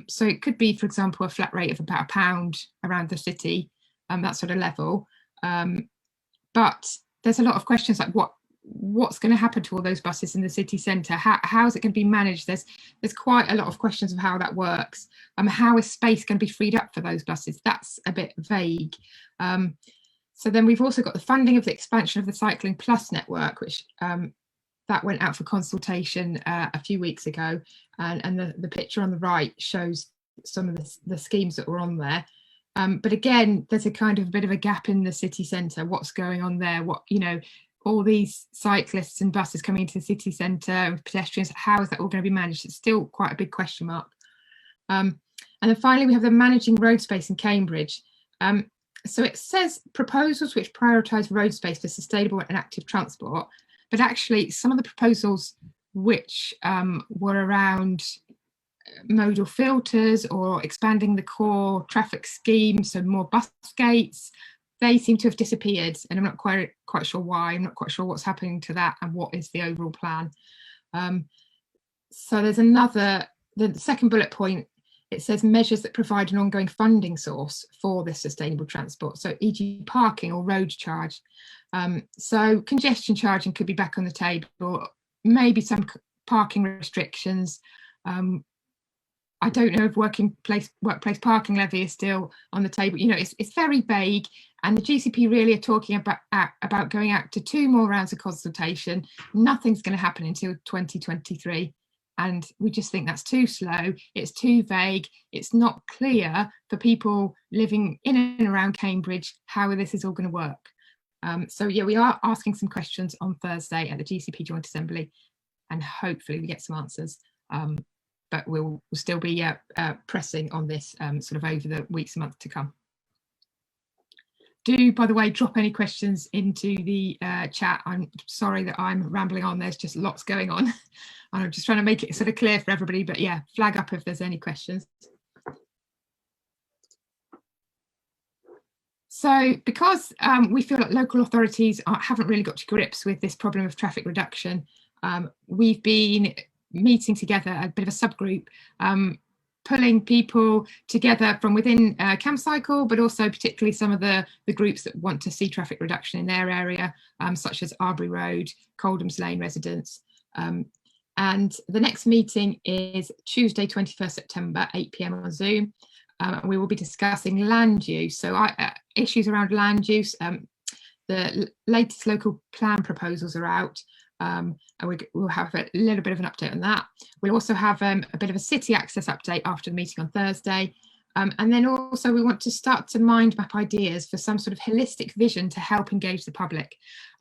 D: So it could be, for example, a flat rate of about £1 around the city, that sort of level. But there's a lot of questions like what's going to happen to all those buses in the city centre? How is it going to be managed? There's quite a lot of questions of how that works. How is space going to be freed up for those buses? That's a bit vague. So then we've also got the funding of the expansion of the Cycling Plus network, which that went out for consultation a few weeks ago. And the picture on the right shows some of the schemes that were on there. But again, there's a kind of a bit of a gap in the city centre. What's going on there? What, you know, all these cyclists and buses coming into the city centre, pedestrians, how is that all going to be managed? It's still quite a big question mark. And then finally, we have the managing road space in Cambridge. So it says proposals which prioritise road space for sustainable and active transport, but actually some of the proposals which were around modal filters or expanding the core traffic scheme, so more bus gates, they seem to have disappeared, and I'm not quite sure why. I'm not quite sure what's happening to that and what is the overall plan. So there's the second bullet point. It says measures that provide an ongoing funding source for this sustainable transport, so e.g. parking or road charge. So congestion charging could be back on the table, maybe some parking restrictions. I don't know if workplace parking levy is still on the table. You know, it's very vague, and the GCP really are talking about going out to 2 more rounds of consultation. Nothing's going to happen until 2023. And we just think that's too slow, it's too vague, it's not clear for people living in and around Cambridge how this is all going to work. So yeah, we are asking some questions on Thursday at the GCP Joint Assembly, and hopefully we get some answers. But we'll still be pressing on this sort of over the weeks and months to come. Do, by the way, drop any questions into the chat. I'm sorry that I'm rambling on, there's just lots going on. I'm just trying to make it sort of clear for everybody, but yeah, flag up if there's any questions. So because we feel that local authorities haven't really got to grips with this problem of traffic reduction, we've been meeting together, a bit of a subgroup, pulling people together from within Camcycle, but also particularly some of the groups that want to see traffic reduction in their area, such as Arbury Road, Coldham's Lane residents. And the next meeting is Tuesday, 21st September, 8 PM on Zoom. We will be discussing land use. So issues around land use. The latest local plan proposals are out. and we'll have a little bit of an update on that. We'll also have a bit of a city access update after the meeting on Thursday. And then also we want to start to mind map ideas for some sort of holistic vision to help engage the public,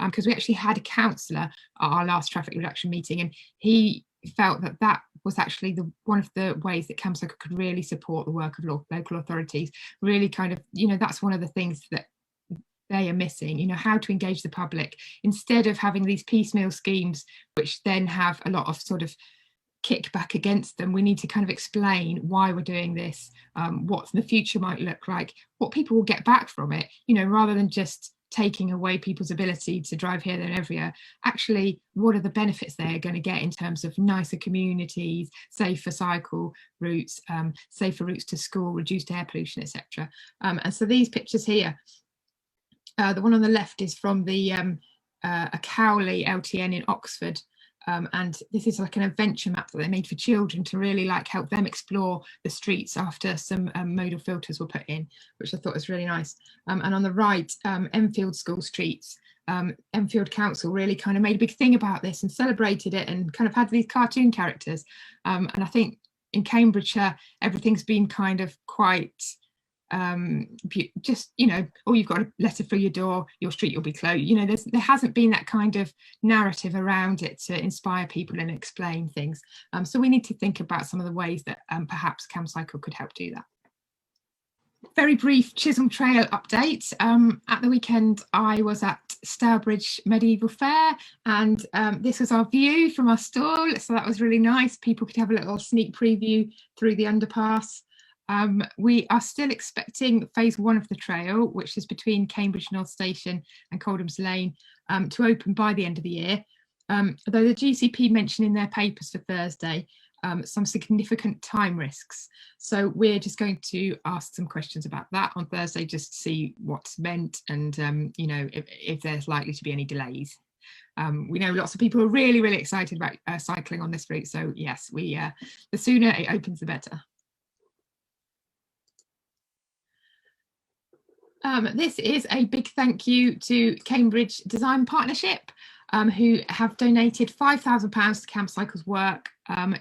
D: because we actually had a councillor at our last traffic reduction meeting, and he felt that that was actually one of the ways that Camcycle could really support the work of local authorities. Really kind of, that's one of the things that they are missing, how to engage the public instead of having these piecemeal schemes which then have a lot of sort of kickback against them. We need to kind of explain why we're doing this, what the future might look like, what people will get back from it, rather than just taking away people's ability to drive here, there and everywhere. Actually, what are the benefits they're going to get in terms of nicer communities, safer cycle routes, safer routes to school, reduced air pollution, etc. And so these pictures here, the one on the left is from the a Cowley LTN in Oxford. And this is like an adventure map that they made for children to really help them explore the streets after some modal filters were put in, which I thought was really nice. And on the right, Enfield school streets. Enfield Council really kind of made a big thing about this and celebrated it and kind of had these cartoon characters. And I think in Cambridgeshire, everything's been kind of quite just oh, you've got a letter through your door, your street will be closed. There hasn't been that kind of narrative around it to inspire people and explain things, so we need to think about some of the ways that perhaps Camcycle could help do that. Very brief Chisel Trail update. At the weekend I was at Stourbridge Medieval Fair, and this was our view from our stall, so that was really nice. People could have a little sneak preview through the underpass. We are still expecting phase 1 of the trail, which is between Cambridge North Station and Coldham's Lane, to open by the end of the year. Though the GCP mentioned in their papers for Thursday some significant time risks. So we're just going to ask some questions about that on Thursday, just to see what's meant and if there's likely to be any delays. We know lots of people are really, really excited about cycling on this route. So yes, the sooner it opens, the better. This is a big thank you to Cambridge Design Partnership, who have donated £5,000 to Camcycle's work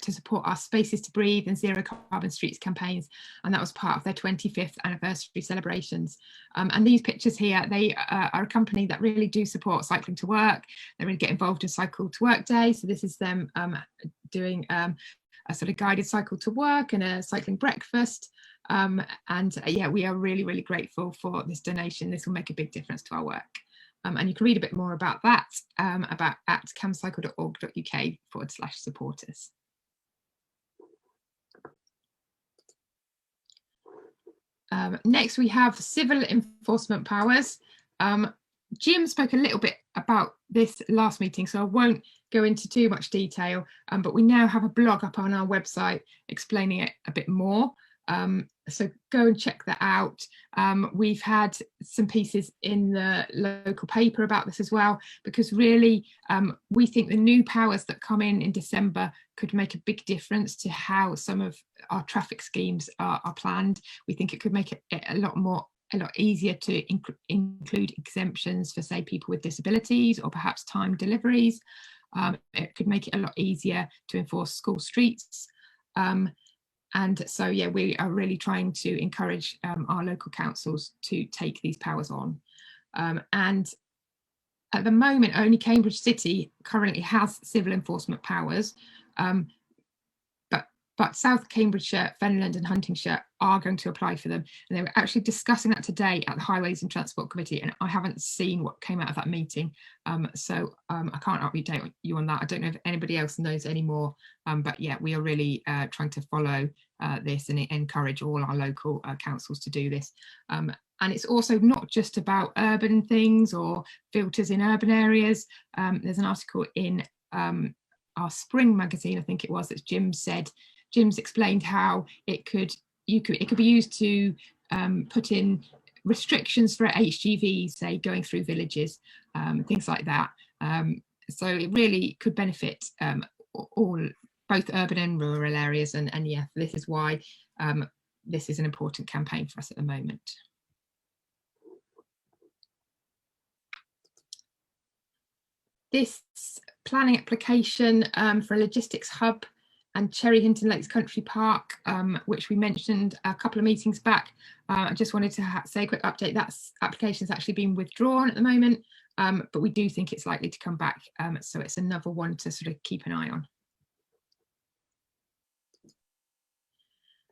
D: to support our Spaces to Breathe and Zero Carbon Streets campaigns, and that was part of their 25th anniversary celebrations. And these pictures here, they are a company that really do support cycling to work. They really get involved in Cycle to Work Day, so this is them doing a sort of guided cycle to work and a cycling breakfast. Yeah, we are really, really grateful for this donation. This will make a big difference to our work. And you can read a bit more about that at camcycle.org.uk/supporters. Next, we have civil enforcement powers. Jim spoke a little bit about this last meeting, so I won't go into too much detail, but we now have a blog up on our website explaining it a bit more. So go and check that out. We've had some pieces in the local paper about this as well, because really we think the new powers that come in December could make a big difference to how some of our traffic schemes are planned. We think it could make it a lot easier to include exemptions for, say, people with disabilities or perhaps timed deliveries. It could make it a lot easier to enforce school streets. And so, yeah, we are really trying to encourage our local councils to take these powers on. And at the moment, only Cambridge City currently has civil enforcement powers, but South Cambridgeshire, Fenland and Huntingdonshire are going to apply for them. And they were actually discussing that today at the Highways and Transport Committee, and I haven't seen what came out of that meeting. So I can't update you on that. I don't know if anybody else knows anymore, but yeah, we are really trying to follow this and encourage all our local councils to do this. And it's also not just about urban things or filters in urban areas. There's an article in our spring magazine, I think it was, that Jim's explained how it could be used to put in restrictions for HGVs, say going through villages, things like that. So it really could benefit both urban and rural areas, and yeah, this is why this is an important campaign for us at the moment. This planning application for a logistics hub and Cherry Hinton Lakes Country Park, which we mentioned a couple of meetings back. I just wanted to say a quick update. That application has actually been withdrawn at the moment, but we do think it's likely to come back. So it's another one to sort of keep an eye on.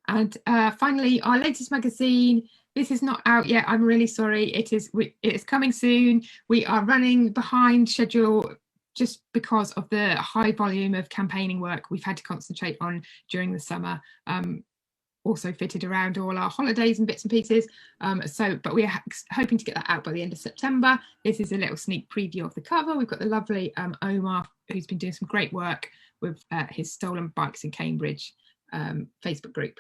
D: And finally, our latest magazine. This is not out yet. I'm really sorry. It is coming soon. We are running behind schedule just because of the high volume of campaigning work we've had to concentrate on during the summer. Also fitted around all our holidays and bits and pieces. But we're hoping to get that out by the end of September. This is a little sneak preview of the cover. We've got the lovely Omar, who's been doing some great work with his Stolen Bikes in Cambridge Facebook group.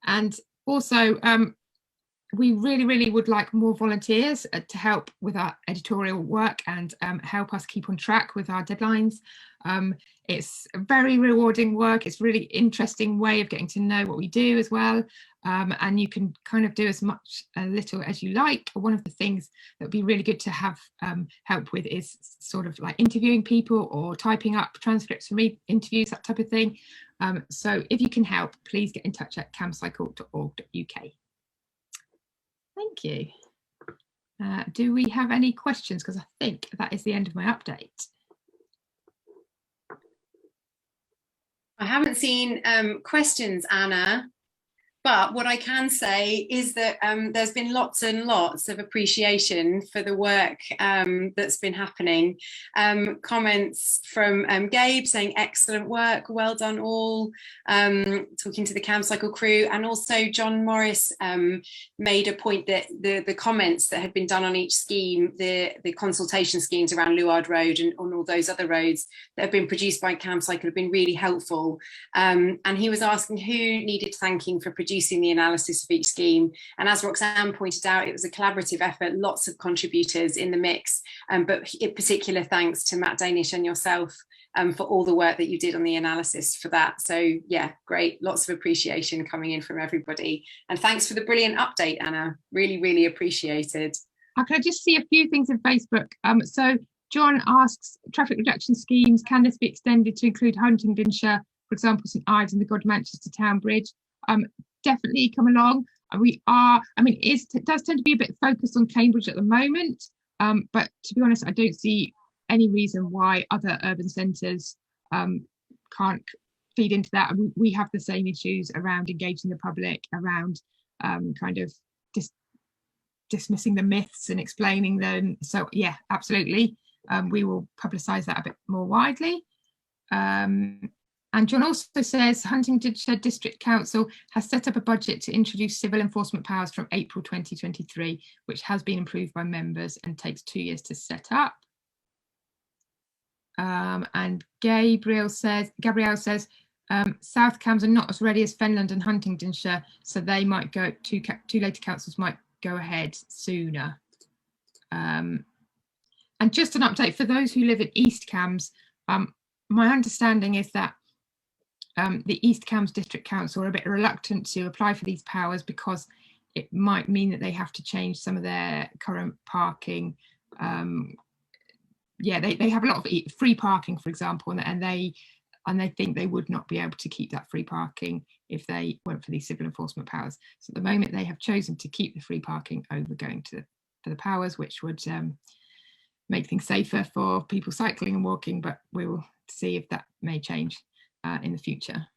D: And also, we really would like more volunteers to help with our editorial work and help us keep on track with our deadlines. It's very rewarding work. It's really interesting way of getting to know what we do as well. And you can kind of do as much, a little as you like. One of the things that would be really good to have help with is sort of like interviewing people or typing up transcripts from interviews, that type of thing. So if you can help, please get in touch at camcycle.org.uk. Thank you. Do we have any questions? Because I think that is the end of my update.
A: I haven't seen questions, Anna, but what I can say is that there's been lots and lots of appreciation for the work that's been happening. Comments from Gabe saying excellent work, well done all, talking to the Camcycle crew, and also John Morris made a point that the comments that had been done on each scheme, the consultation schemes around Luard Road and on all those other roads that have been produced by Camcycle have been really helpful. And he was asking who needed thanking for producing the analysis of each scheme, and as Roxanne pointed out, it was a collaborative effort, lots of contributors in the mix, but in particular thanks to Matt Danish and yourself for all the work that you did on the analysis for that. So yeah, great, lots of appreciation coming in from everybody, and thanks for the brilliant update, Anna, really appreciated.
D: I can just see a few things in Facebook. So John asks, traffic reduction schemes, can this be extended to include Huntingdonshire, for example, St Ives and the God Manchester Town Bridge? Definitely come along. We are, I mean, it does tend to be a bit focused on Cambridge at the moment, but to be honest, I don't see any reason why other urban centres can't feed into that. We have the same issues around engaging the public, around kind of dismissing the myths and explaining them. So yeah, absolutely. We will publicise that a bit more widely. And John also says Huntingdonshire District Council has set up a budget to introduce civil enforcement powers from April 2023, which has been approved by members and takes 2 years to set up. And Gabrielle says South Cams are not as ready as Fenland and Huntingdonshire, so they might go, two later councils might go ahead sooner. And just an update for those who live in East Cams, my understanding is that the East Cams District Council are a bit reluctant to apply for these powers because it might mean that they have to change some of their current parking. Yeah, they have a lot of free parking, for example, and they think they would not be able to keep that free parking if they went for these civil enforcement powers. So at the moment, they have chosen to keep the free parking over going for the powers, which would make things safer for people cycling and walking, but we will see if that may change in the future.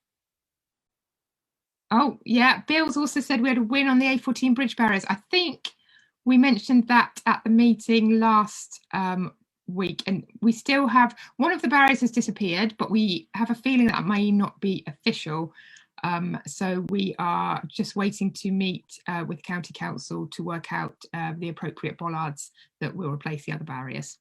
D: Oh yeah, Bill's also said we had a win on the A14 bridge barriers. I think we mentioned that at the meeting last week, and we still have one of the barriers has disappeared, but we have a feeling that may not be official. So we are just waiting to meet with County Council to work out the appropriate bollards that will replace the other barriers.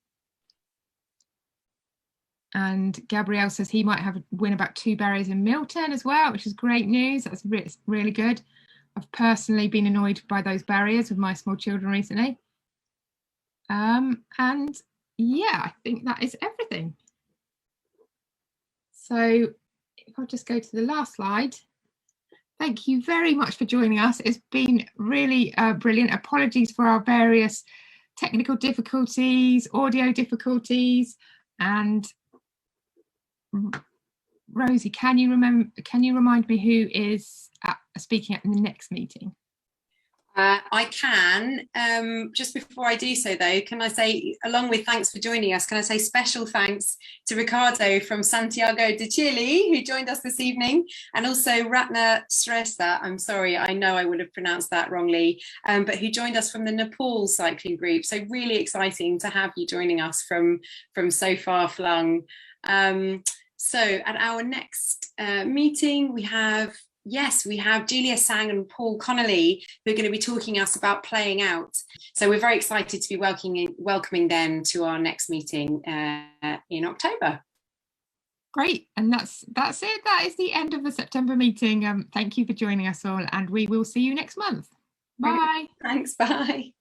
D: And Gabrielle says he might win about 2 barriers in Milton as well, which is great news. That's really good. I've personally been annoyed by those barriers with my small children recently. And yeah, I think that is everything. So if I'll just go to the last slide. Thank you very much for joining us. It's been really brilliant. Apologies for our various technical difficulties, audio difficulties, and Rosie, can you remind me who is speaking at the next meeting?
A: I can. Just before I do so though, can I say, along with thanks for joining us, can I say special thanks to Ricardo from Santiago de Chile, who joined us this evening, and also Ratna Shrestha, I'm sorry, I know I would have pronounced that wrongly, but who joined us from the Nepal cycling group. So really exciting to have you joining us from so far flung. So at our next meeting, we have Julia Sang and Paul Connolly, who are going to be talking to us about playing out. So we're very excited to be welcoming them to our next meeting in October.
D: Great, and that's it. That is the end of the September meeting. Thank you for joining us all, and we will see you next month. Bye.
A: Thanks, bye.